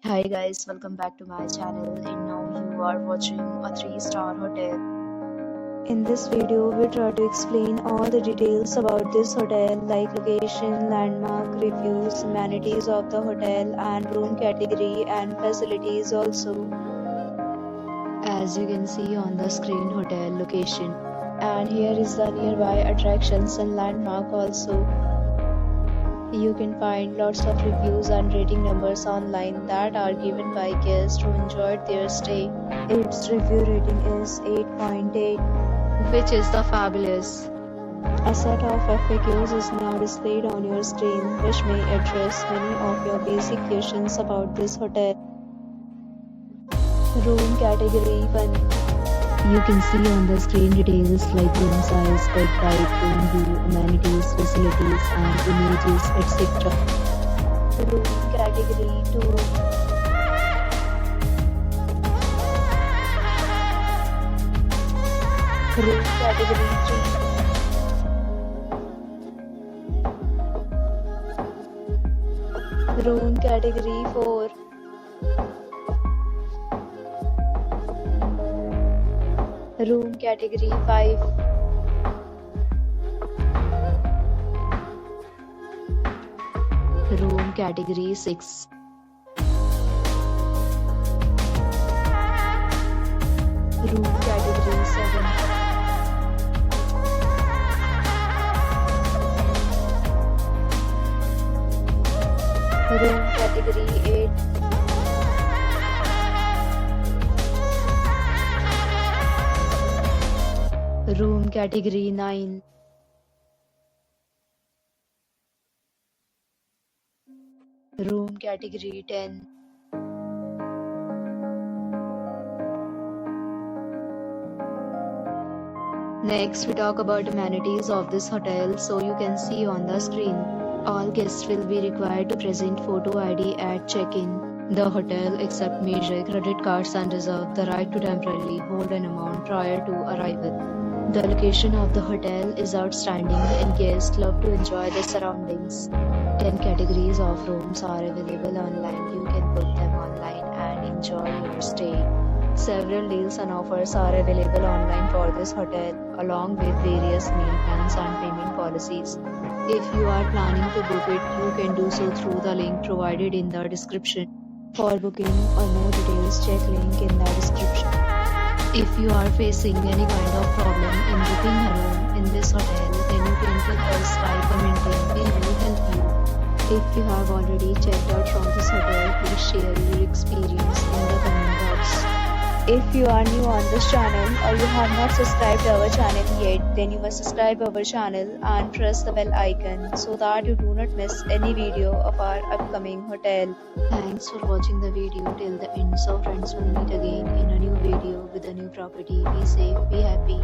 Hi guys, welcome back to my channel and now you are watching a 3-star hotel. In this video, we try to explain all the details about this hotel like location, landmark, reviews, amenities of the hotel and room category and facilities also. As you can see on the screen, hotel location. And here is the nearby attractions and landmark also. You can find lots of reviews and rating numbers online that are given by guests who enjoyed their stay. Its review rating is 8.8, which is the fabulous. A set of FAQs is now displayed on your screen, which may address many of your basic questions about this hotel. Room category 1. You can see on the screen details like room size, bed type, room view, amenities, facilities and images, etc. Room category 2. Room category 3. Room category 4. Room category 5. Room category 6. Room category 7. Room category 8. Room category 9. Room category 10. Next, we talk about amenities of this hotel. So you can see on the screen. All guests will be required to present photo ID at check-in. The hotel accepts major credit cards and reserves the right to temporarily hold an amount prior to arrival. The location of the hotel is outstanding and guests love to enjoy the surroundings. 10 categories of rooms are available online. You can book them online and enjoy your stay. Several deals and offers are available online for this hotel, along with various meal plans and payment policies. If you are planning to book it, you can do so through the link provided in the description. For booking or more details, check link in the description. If you are facing any kind of problem in booking a room in this hotel, then you can tell us by commenting. We will help you. If you have already checked out from this hotel, please share your experience in the comment box. If you are new on this channel or you have not subscribed our channel yet, then you must subscribe our channel and press the bell icon so that you do not miss any video of our upcoming hotel. Thanks for watching the video till the end. So friends, will meet again in a new video with a new property. Be safe, be happy.